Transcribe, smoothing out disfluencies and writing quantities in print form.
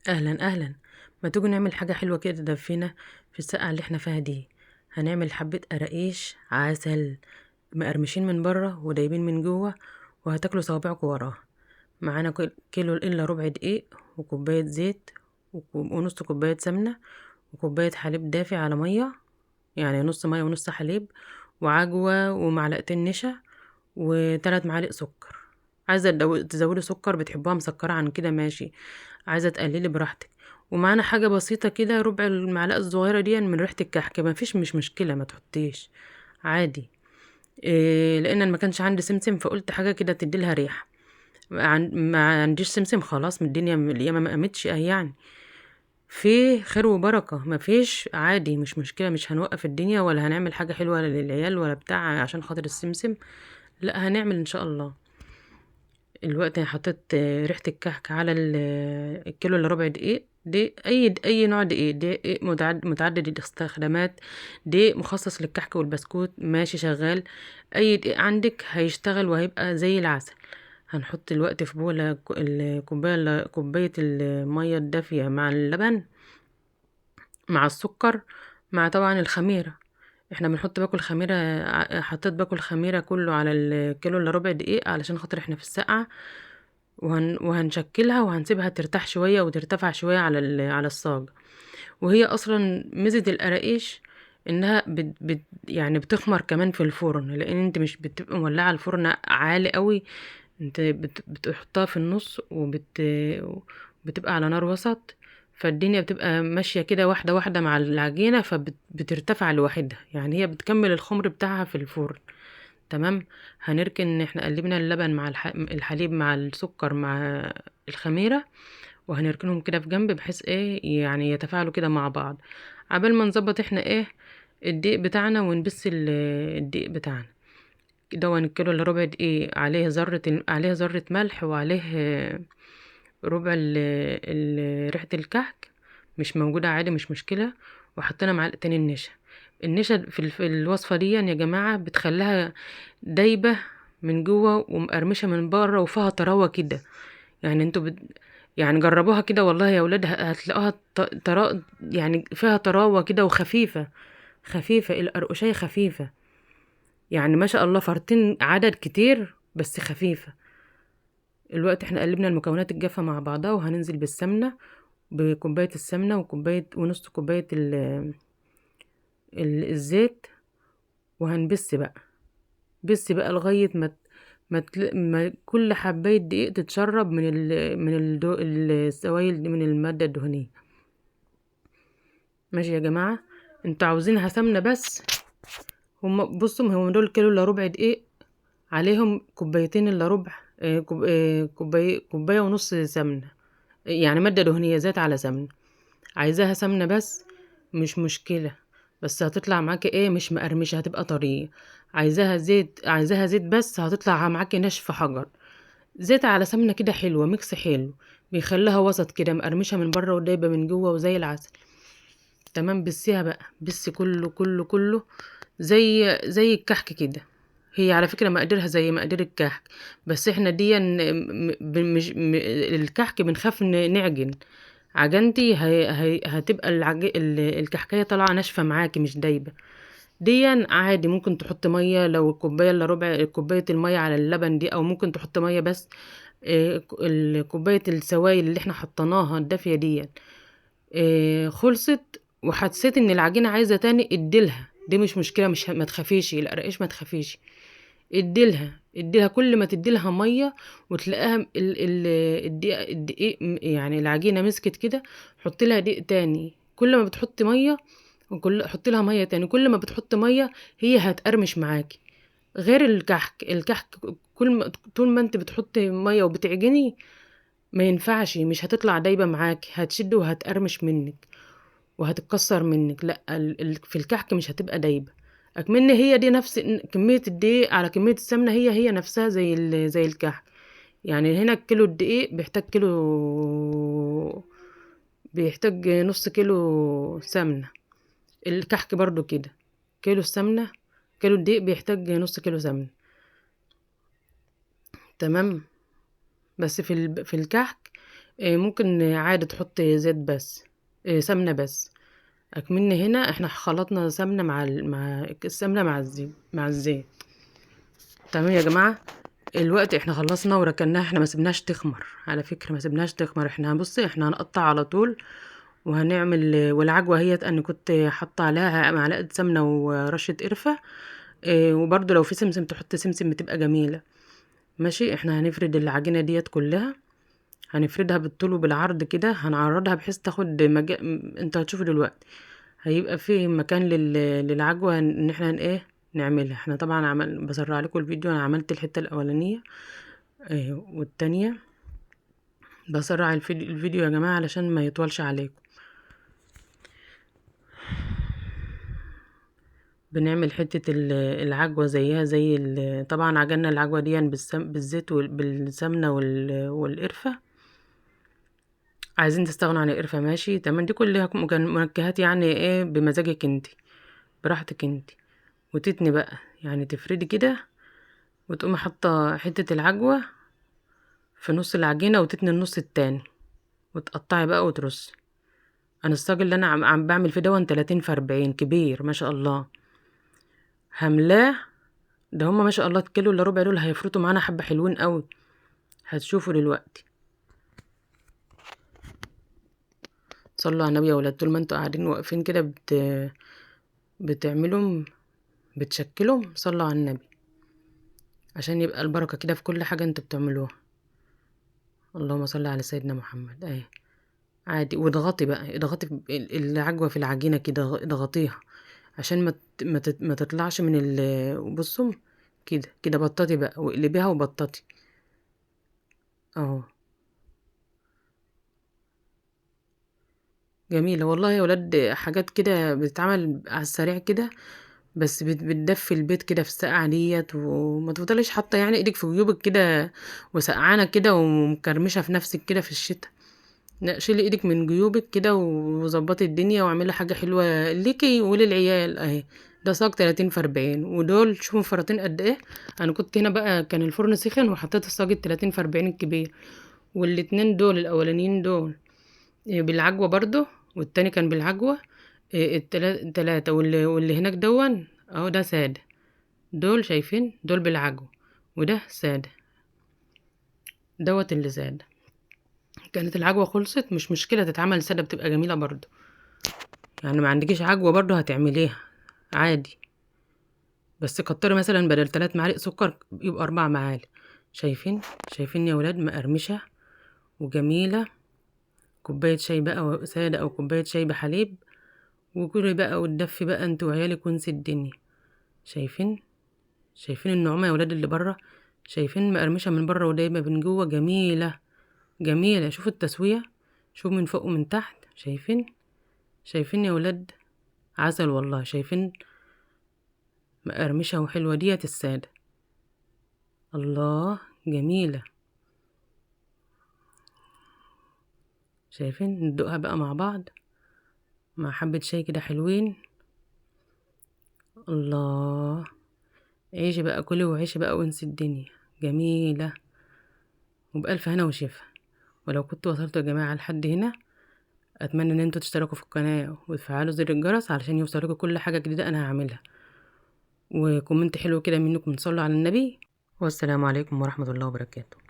اهلا اهلا. ما تيجوا نعمل حاجه حلوه كده تدفينا في السقعه اللي احنا فيها دي. هنعمل حبه قراقيش عسل مقرمشين من بره ودايبين من جوه، وهتاكلوا صوابعكم وراها. معانا كيلو الا ربع دقيق، وكوبايه زيت، ونص كوبايه سمنه، وكوبايه حليب دافي على ميه، يعني نص ميه ونص حليب، وعجوه ومعلقتين نشا، وثلاث معالق سكر. عايزة تزودي سكر بتحبوها مسكرة عن كده ماشي، عايزة تقللي براحتك. ومعانا حاجة بسيطة كده، ربع المعلقة الصغيرة دي من ريحة الكحك، ما فيش مش مشكلة ما تحطيش عادي. لان أنا ما كانش عندي سمسم فقلت حاجة كده تديلها ريحة. ما عنديش سمسم، خلاص من الدنيا الياما ما قامتش يعني. في خير وبركة، ما فيش عادي مش مشكلة، مش هنوقف الدنيا ولا هنعمل حاجة حلوة للعيال ولا بتاع عشان خاطر السمسم. لا هنعمل ان شاء الله. الوقت أنا حطيت ريحة الكحك على الكيلو الا ربع دقيق. دي اي نوع دقيق، دقيق متعدد الاستخدامات، دقيق مخصص للكحك والبسكوت ماشي شغال. اي دقيق عندك هيشتغل وهيبقى زي العسل. هنحط الوقت في بولة كوباية المية الدافية مع اللبن مع السكر مع طبعا الخميرة. احنا بنحط باكل خميرة. حطيت باكل خميرة كله على الكيلو الا ربع دقيقة علشان خاطر احنا في السقعة. وهنشكلها وهنسيبها ترتاح شوية وترتفع شوية على على الصاج. وهي اصلا ميزة القراقيش انها يعني بتخمر كمان في الفرن، لان انت مش بتبقى مولعة الفرن عالي قوي. انت بتحطها في النص بتبقى على نار وسط. فالدنيا بتبقى ماشية كده واحدة واحدة مع العجينة، فبترتفع لوحدها، يعني هي بتكمل الخمر بتاعها في الفرن. تمام. هنركن احنا قلبنا اللبن مع الحليب مع السكر مع الخميرة، وهنركنهم كده في جنب بحيث ايه يعني يتفاعلوا كده مع بعض. عبال ما نظبط احنا ايه الدقيق بتاعنا ونبس الدقيق بتاعنا. ده الكيلو الا ربع دقيق عليه عليه ذرة ملح، وعليه ربع ريحة الكحك مش موجودة عادي مش مشكلة. وحطينا معلقتين النشا. النشا في الوصفة دي يا جماعة بتخليها دايبة من جوه ومقرمشة من بره وفيها طراوة كده. يعني انتوا يعني جربوها كده والله يا ولاد، هتلاقوها يعني فيها طراوة كده وخفيفة. خفيفة القرقشية خفيفة، يعني ما شاء الله فرتين عدد كتير بس خفيفة. الوقت احنا قلبنا المكونات الجافة مع بعضها، وهننزل بالسمنة بكوباية السمنة وكوباية ونص كوباية الزيت. وهنبس بقى، بس بقى لغاية ما كل حباية دقيق تتشرب السوائل دي من المادة الدهنية. ماشي يا جماعة، انتوا عاوزينها سمنة بس. هم دول كيلو الا ربع دقيق، عليهم كوبايتين الا ربع كوباية ونص سمنة، يعني مادة دهنية زيت على سمنة. عايزاها سمنة بس مش مشكلة، بس هتطلع معاكي ايه مش مقرمشة، هتبقى طرية. عايزاها زيت بس هتطلع معاكي ناشفة حجر. زيت على سمنة كده حلوة، ميكس حلو بيخليها وسط كده مقرمشة من بره ودايبة من جوه وزي العسل. تمام. بسيها بقى بس كله كله كله زي الكحك كده. هي على فكرة مقاديرها زي مقادير الكحك، بس احنا دي مش الكحك بنخاف نعجن. عجنتي هتبقى الكحكايه طالعه ناشفه معاكي مش دايبه. دي عادي ممكن تحط ميه، لو الكوبايه الا ربع كوبايه الميه على اللبن دي، او ممكن تحط ميه بس. كوبايه السوائل اللي احنا حطيناها الدافيه دي خلصت، وحسيت ان العجينه عايزه تاني اديلها، دي مش مشكله، مش ما تخافيش القرقاش ما تخافيش. اديلها كل ما تديلها ميه وتلاقيها الدقيق يعني العجينه مسكت كده. حط لها دقيق تاني كل ما بتحطي ميه، حط لها ميه تاني كل ما بتحطي ميه، هي هتقرمش معاكي. غير الكحك طول ما انت بتحطي ميه وبتعجني ما ينفعش، مش هتطلع دايبه معاكي، هتشد وهتقرمش منك وهتتكسر منك. لا في الكحك مش هتبقى دايبه. اكمن هي دي نفس كميه الدقيق على كميه السمنه، هي نفسها زي الكحك. يعني هنا كيلو الدقيق بيحتاج نص كيلو سمنه. الكحك برضو كده، كيلو السمنه كيلو الدقيق بيحتاج نص كيلو سمنه. تمام. بس في الكحك ممكن عادي تحط زيت بس، سمنة بس. اكمن هنا احنا خلطنا سمنة مع السمنة مع الزيت. تمام يا جماعة. الوقت احنا خلصنا وركناها، احنا ما سبناش تخمر على فكرة، ما سبناش تخمر. احنا بصي احنا هنقطع على طول وهنعمل. والعجوة هي انا كنت حاطه عليها معلقة سمنة ورشة قرفة. وبرضو لو في سمسم تحط سمسم بتبقى جميلة. ماشي. احنا هنفرد العجينة ديت كلها، هنفردها بالطول وبالعرض كده، هنعرضها بحيث تاخد انت هتشوفوا دلوقتي هيبقى في مكان للعجوة ان احنا ايه نعملها. احنا طبعا بسرع لكم الفيديو، انا عملت الحتة الاولانية والتانية. بسرع الفيديو يا جماعة علشان ما يطولش عليكم. بنعمل حتة العجوة زيها زي طبعا عجلنا العجوة دي بالزيت بالسمنة والقرفة. عايزين تستغنوا عن القرفة ماشي تمام، دي كلها منكهات يعني ايه بمزاجك انت، براحتك انت. وتتني بقى يعني تفردي كده وتقومي حاطة حتة العجوة في نص العجينة وتتني النص التاني وتقطعي بقى وترصي. انا الصاج اللي انا عم بعمل فيه دون 30 في 40 كبير ما شاء الله. هملاه ده هما ما شاء الله الكيلو الا ربع دول هيفرطوا معانا حبة حلوين قوي، هتشوفوا دلوقتي. صلوا على النبي يا ولاد. طول ما انتوا قاعدين واقفين كده بتعملوا بتشكلوا، صلوا على النبي عشان يبقى البركة كده في كل حاجة انتوا بتعملوها. اللهم صل على سيدنا محمد. عادي. واضغطي بقى، اضغطي العجوة في العجينة كده، اضغطيها عشان ما تطلعش من بصوا كده كده. بططي بقى واقلبيها وبططي اهو. جميلة والله يا ولاد، حاجات كده بتتعمل على السريع كده، بس بتدفي البيت كده في السقعة ديت. وما تفضليش حاطة يعني ايدك في جيوبك كده وسقعانة كده ومكرمشة في نفسك كده في الشتاء. لا، شيلي ايدك من جيوبك كده وظبطي الدنيا واعملي حاجة حلوة ليكي وللعيال اهي. ده صاج 30 في 40 ودول شوفوا مفرطين قد ايه. انا كنت هنا بقى كان الفرن سخن وحطيت الصاج 30 في 40 الكبير، والاتنين دول الاولانيين دول بالعجوة برضو، والتاني كان بالعجوة. التلاتة واللي هناك دون اهو ده سادة. دول شايفين دول بالعجوة وده سادة دوت اللي سادة. كانت العجوة خلصت مش مشكلة تتعمل سادة بتبقى جميلة برضو. يعني ما عندكيش عجوة برضو هتعمليها عادي، بس كتري مثلا بدل 3 معالق سكر يبقى 4 معالق. شايفين يا ولاد مقرمشة وجميلة. كوباية شاي بقى سادة او كوباية شاي بحليب وكلي بقى وتدفي بقى انت وعيالك وانسي الدنيا. شايفين النعومة يا ولاد اللي بره، شايفين مقرمشة من بره ودايبة من جوه. جميلة. شوفوا التسوية، شوفوا من فوق ومن تحت. شايفين يا ولاد عسل والله. شايفين مقرمشة وحلوة ديت السادة. الله جميلة. شايفين ندوقها بقى مع بعض مع حبة شاي كده حلوين. الله. عيشي بقى كلي وعيشي بقى وانسي الدنيا. جميلة وبألف هنا وشفا. ولو كنتوا وصلتوا يا جماعة لحد هنا اتمنى ان انتوا تشتركوا في القناة وتفعلوا زر الجرس علشان يوصلكوا كل حاجة جديدة انا هعملها. وكومنت حلو كده منكم تصلوا على النبي. والسلام عليكم ورحمة الله وبركاته.